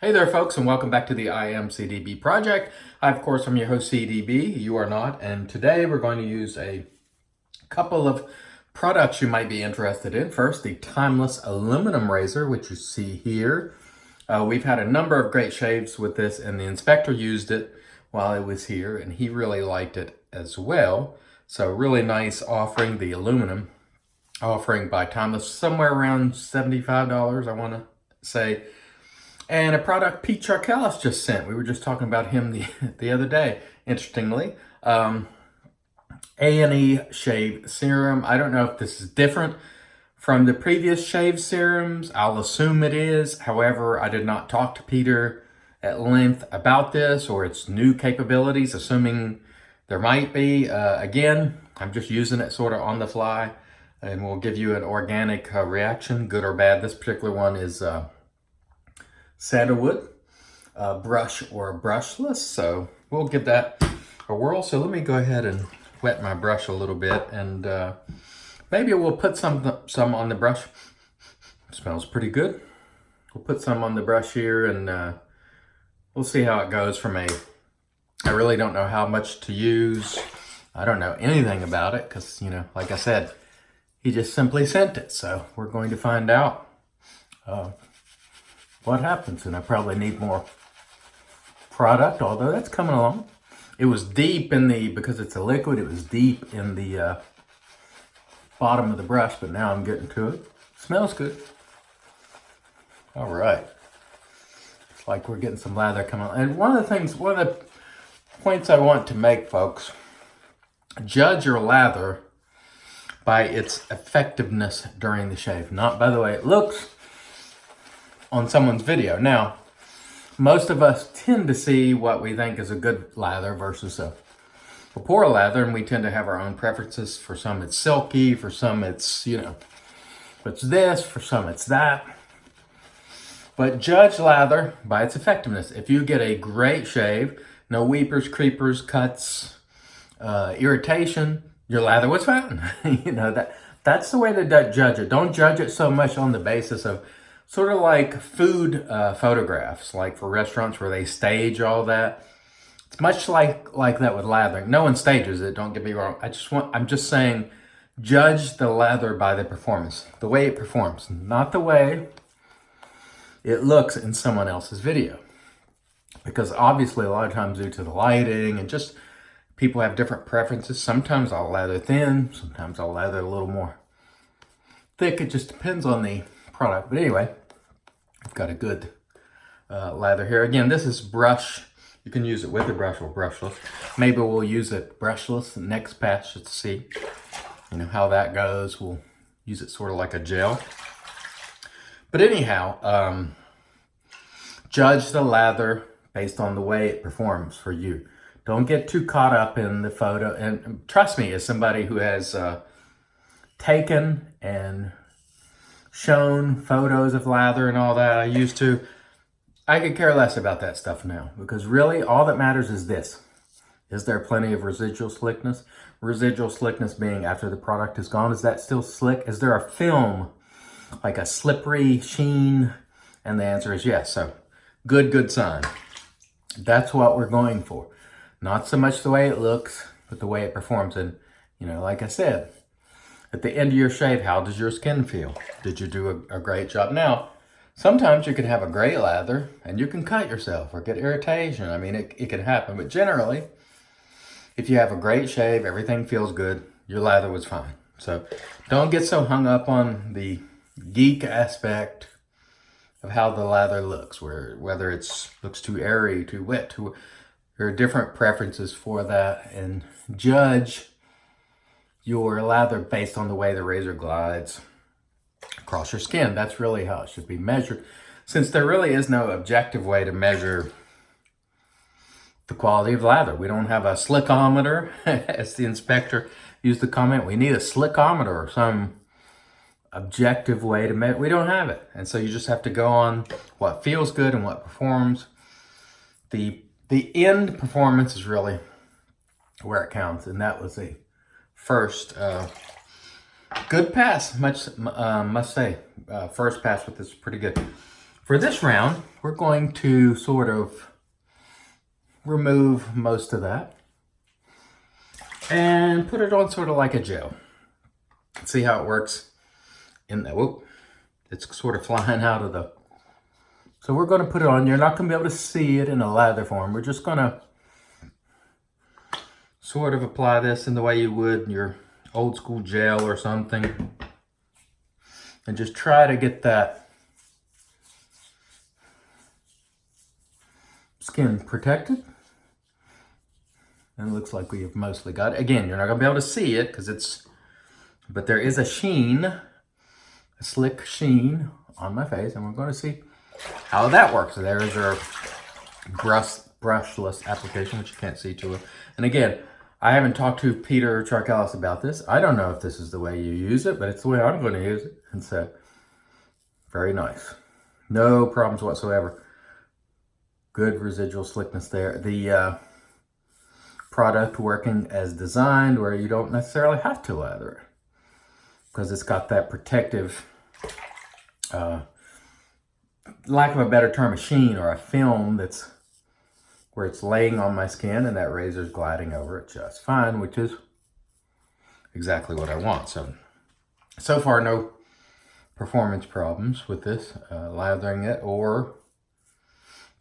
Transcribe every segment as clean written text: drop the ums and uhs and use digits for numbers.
Hey there, folks, and welcome back to the I Am CDB project. I, of course, am your host, CDB. You are not. And today we're going to use a couple of products you might be interested in. First, the Timeless Aluminum Razor, which you see here. We've had a number of great shaves with this, and the inspector used it while I was here, and he really liked it as well. So really nice offering, the aluminum offering by Timeless, somewhere around $75, I want to say. And a product Pete Charkelis just sent. We were just talking about him the other day, interestingly. A&E Shave Serum. I don't know if this is different from the previous shave serums. I'll assume it is. However, I did not talk to Peter at length about this or its new capabilities, assuming there might be. Again, I'm just using it sort of on the fly, and we'll give you an organic reaction, good or bad. This particular one is sandalwood, brush or brushless. So we'll give that a whirl. So let me go ahead and wet my brush a little bit, and maybe we'll put some on the brush. Smells pretty good. We'll put some on the brush here, and we'll see how it goes from I really don't know how much to use. I don't know anything about it because, like I said, he just simply sent it. So we're going to find out what happens, and I probably need more product, although that's coming along. It was deep because it's a liquid, it was deep in the bottom of the brush, but now I'm getting to it. Smells good. All right. It's like we're getting some lather coming on. And one of the points I want to make, folks, judge your lather by its effectiveness during the shave, not by the way it looks on someone's video. Now, most of us tend to see what we think is a good lather versus a poor lather, and we tend to have our own preferences. For some it's silky, for some it's, it's this, for some it's that. But judge lather by its effectiveness. If you get a great shave, no weepers, creepers, cuts, irritation, your lather was fine. That's the way to judge it. Don't judge it so much on the basis of sort of like food photographs, like for restaurants where they stage all that. It's much like that with lathering. No one stages it, don't get me wrong. I'm just saying, judge the lather by the performance, the way it performs, not the way it looks in someone else's video. Because obviously a lot of times due to the lighting and just people have different preferences. Sometimes I'll lather thin, sometimes I'll lather a little more thick. It just depends on the product. But anyway, I've got a good lather here. Again, this is brush. You can use it with a brush or brushless. Maybe we'll use it brushless the next patch to see how that goes. We'll use it sort of like a gel. But anyhow, judge the lather based on the way it performs for you. Don't get too caught up in the photo. And trust me, as somebody who has taken and shown photos of lather and all that, I could care less about that stuff now, because really all that matters is this. Is there plenty of residual slickness? Residual slickness being after the product is gone. Is that still slick? Is there a film, like a slippery sheen? And the answer is yes. So good sign. That's what we're going for. Not so much the way it looks, but the way it performs. And, like I said, at the end of your shave, how does your skin feel? Did you do a great job? Now, sometimes you can have a great lather and you can cut yourself or get irritation. I mean, it can happen. But generally, if you have a great shave, everything feels good, your lather was fine. So don't get so hung up on the geek aspect of how the lather looks, whether it looks too airy, too wet, there are different preferences for that, and judge your lather based on the way the razor glides across your skin. That's really how it should be measured, since there really is no objective way to measure the quality of lather. We don't have a slickometer, as the inspector used the comment. We need a slickometer or some objective way to measure. We don't have it. And so you just have to go on what feels good and what performs. The end performance is really where it counts, and that was a first good pass, must say. First pass with this is pretty good. For this round, we're going to sort of remove most of that and put it on sort of like a gel. See how it works in the, whoop, it's sort of flying out of the, so we're going to put it on. You're not going to be able to see it in a lather form. We're just going to sort of apply this in the way you would your old school gel or something. And just try to get that skin protected. And it looks like we have mostly got it. Again, you're not going to be able to see it because it's, but there is a sheen, a slick sheen on my face. And we're going to see how that works. So there's our brushless application, which you can't see too well. And again, I haven't talked to Peter Charkelis about this. I don't know if this is the way you use it, but it's the way I'm going to use it. And so, very nice. No problems whatsoever. Good residual slickness there. The product working as designed, where you don't necessarily have to lather it because it's got that protective, lack of a better term, a sheen or a film that's where it's laying on my skin and that razor's gliding over it just fine, which is exactly what I want. So far, no performance problems with this, lathering it or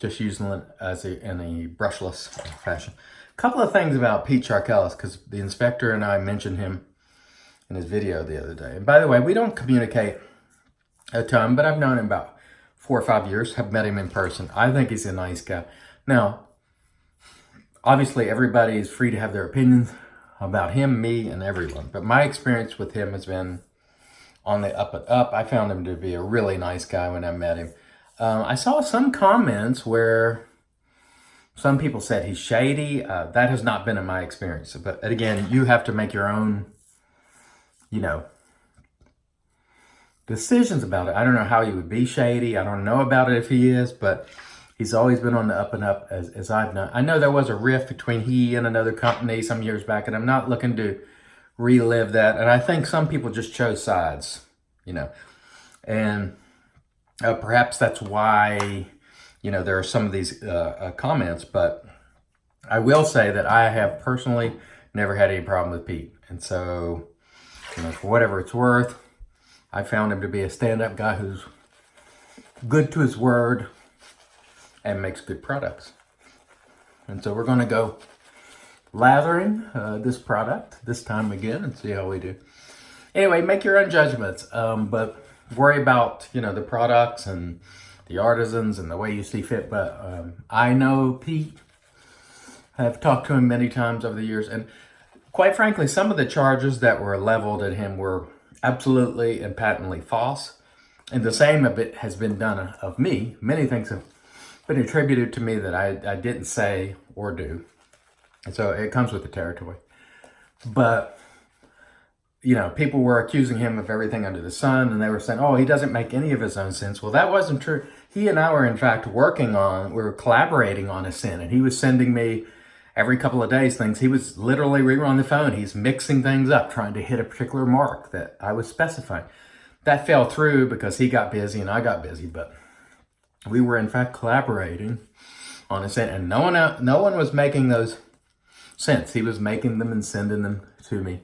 just using it as in a brushless fashion. A couple of things about Pete Charkelis, because the inspector and I mentioned him in his video the other day. And by the way, we don't communicate a ton, but I've known him about 4 or 5 years, have met him in person. I think he's a nice guy. Now, obviously everybody is free to have their opinions about him, me, and everyone. But my experience with him has been on the up and up. I found him to be a really nice guy when I met him. I saw some comments where some people said he's shady. That has not been in my experience. But again, you have to make your own, decisions about it. I don't know how he would be shady. I don't know about it if he is, but he's always been on the up and up as I've known. I know there was a rift between he and another company some years back, and I'm not looking to relive that. And I think some people just chose sides, and perhaps that's why, there are some of these comments. But I will say that I have personally never had any problem with Pete. And so, for whatever it's worth, I found him to be a stand-up guy who's good to his word and makes good products. And so we're going to go lathering this product this time again and see how we do. Anyway, make your own judgments, but worry about, the products and the artisans and the way you see fit. But I know Pete. I've talked to him many times over the years, and quite frankly, some of the charges that were leveled at him were absolutely and patently false. And the same of it has been done of me. Many things have been attributed to me that I didn't say or do. And so it comes with the territory. But, people were accusing him of everything under the sun, and they were saying, oh, he doesn't make any of his own scents. Well, that wasn't true. He and I were, in fact, we were collaborating on a scent, and he was sending me every couple of days things. He was literally, we were on the phone. He's mixing things up, trying to hit a particular mark that I was specifying. That fell through because he got busy and I got busy, but we were in fact collaborating on a scent, and no one was making those scents. He was making them and sending them to me.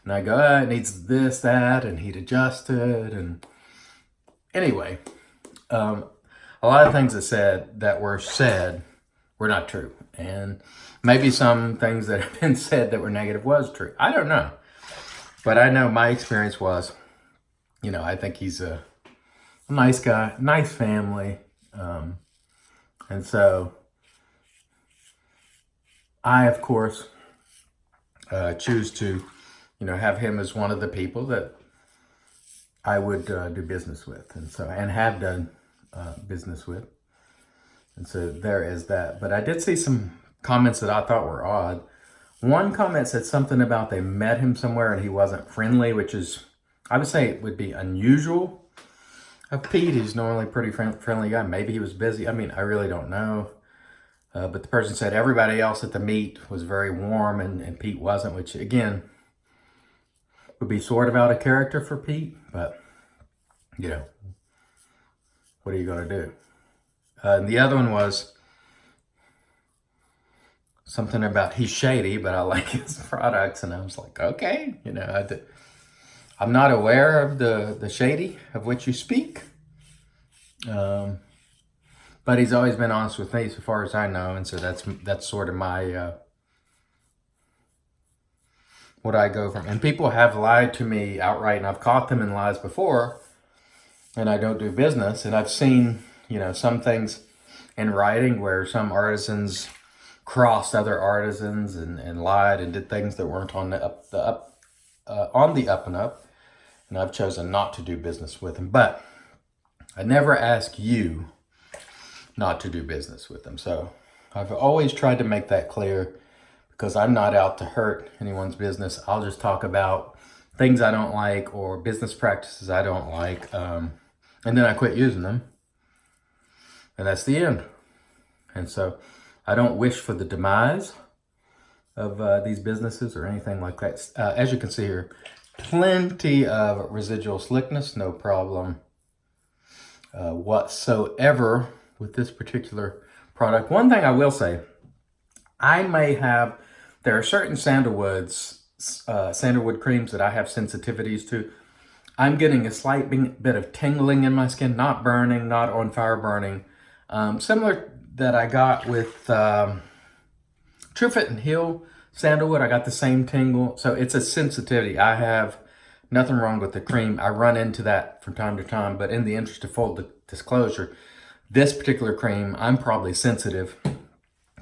And I go, it needs this, that, and he'd adjust it. And anyway, a lot of things that were said were not true. And maybe some things that have been said that were negative was true. I don't know. But I know my experience was, I think he's a nice guy, nice family. And so I, of course, choose to, have him as one of the people that I would do business with. And have done business with. And so there is that. But I did see some comments that I thought were odd. One comment said something about they met him somewhere and he wasn't friendly, which is, I would say it would be unusual of Pete. He's normally a pretty friendly guy. Maybe he was busy. I really don't know. But the person said everybody else at the meet was very warm and Pete wasn't, which again, would be sort of out of character for Pete. But, what are you going to do? And the other one was something about he's shady, but I like his products. And I was like, okay, I'm not aware of the shady of which you speak. But he's always been honest with me so far as I know. And so that's sort of my, what I go from. And people have lied to me outright, and I've caught them in lies before, and I don't do business. And I've seen, some things in writing where some artisans crossed other artisans and lied and did things that weren't on the up and up. And I've chosen not to do business with them. But I never ask you not to do business with them. So I've always tried to make that clear, because I'm not out to hurt anyone's business. I'll just talk about things I don't like or business practices I don't like. And then I quit using them. And that's the end. And so I don't wish for the demise of these businesses or anything like that. As you can see here, plenty of residual slickness, no problem whatsoever with this particular product. One thing I will say, there are certain sandalwood creams that I have sensitivities to. I'm getting a slight bit of tingling in my skin, not burning, not on fire burning. Similar that I got with True Fit and Heal sandalwood, I got the same tingle. So it's a sensitivity. I have nothing wrong with the cream. I run into that from time to time, but in the interest of full disclosure, this particular cream, I'm probably sensitive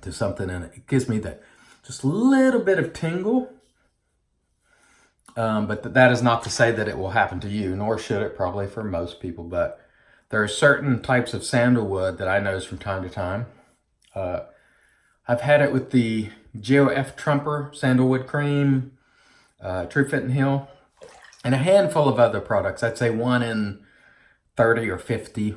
to something in it. It gives me that just little bit of tingle. But that is not to say that it will happen to you, nor should it probably for most people. But there are certain types of sandalwood that I notice from time to time. I've had it with the GOF Trumper sandalwood cream, True Fit and Heal, and a handful of other products. I'd say 1 in 30 or 50.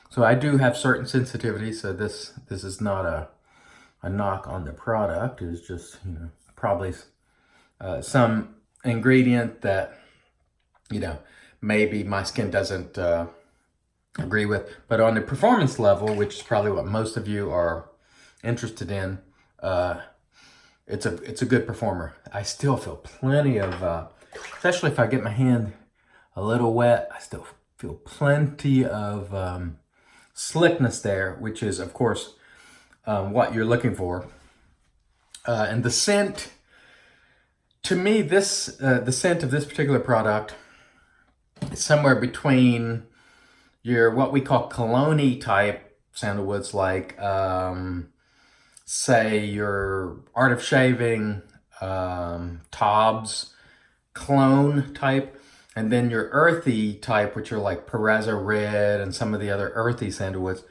So I do have certain sensitivities. So this is not a knock on the product. It's just, probably some ingredient that, maybe my skin doesn't agree with. But on the performance level, which is probably what most of you are interested in, it's a good performer. I still feel plenty of, especially if I get my hand a little wet, I still feel plenty of slickness there, which is, of course, what you're looking for. And the scent, to me, the scent of this particular product is somewhere between your what we call cologne type sandalwoods, like say your Art of Shaving, Taub's clone type, and then your earthy type, which are like Pereza Red and some of the other earthy sandalwoods.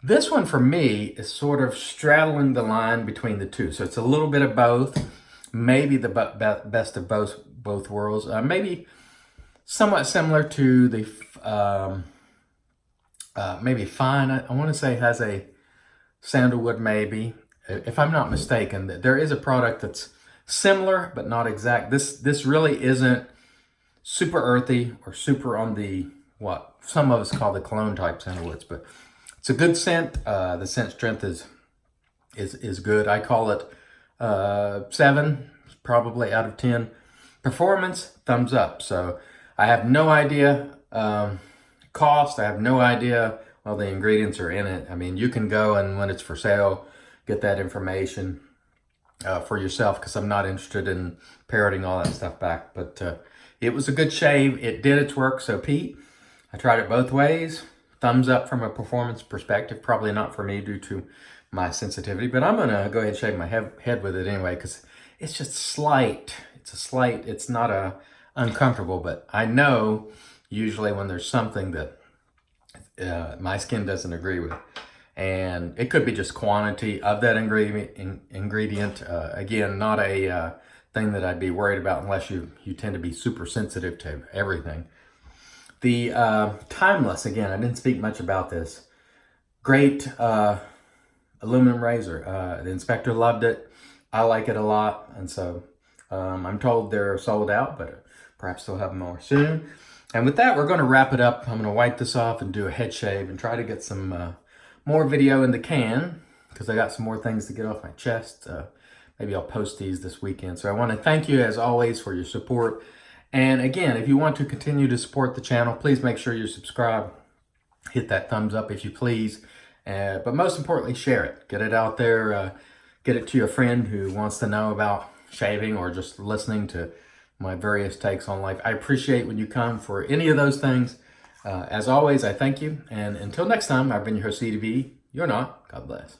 This one for me is sort of straddling the line between the two. So it's a little bit of both, maybe the best of both worlds. Maybe somewhat similar to the maybe Fine. I want to say has a sandalwood maybe. If I'm not mistaken, there is a product that's similar but not exact. This really isn't super earthy or super on the what some of us call the cologne type sandalwoods, but it's a good scent. The scent strength is good. I call it 7, probably out of 10. Performance, thumbs up. So I have no idea cost. I have no idea. Well, the ingredients are in it. I mean, you can go and when it's for sale, get that information for yourself, because I'm not interested in parroting all that stuff back. But it was a good shave. It did its work. So Pete, I tried it both ways. Thumbs up from a performance perspective. Probably not for me due to my sensitivity, but I'm going to go ahead and shave my head with it anyway, because it's just slight. It's not uncomfortable, but I know usually when there's something that my skin doesn't agree with, and it could be just quantity of that ingredient. Again, not a thing that I'd be worried about unless you tend to be super sensitive to everything. The Timeless, again, I didn't speak much about this. Great aluminum razor. The inspector loved it. I like it a lot, and so I'm told they're sold out, but perhaps they'll have more soon. And with that, we're going to wrap it up. I'm going to wipe this off and do a head shave and try to get some more video in the can because I got some more things to get off my chest. Maybe I'll post these this weekend. So I want to thank you as always for your support. And again, if you want to continue to support the channel, please make sure you subscribe. Hit that thumbs up if you please. But most importantly, share it. Get it out there. Get it to your friend who wants to know about shaving or just listening to my various takes on life. I appreciate when you come for any of those things. As always, I thank you. And until next time, I've been your host, CDV. You're not. God bless.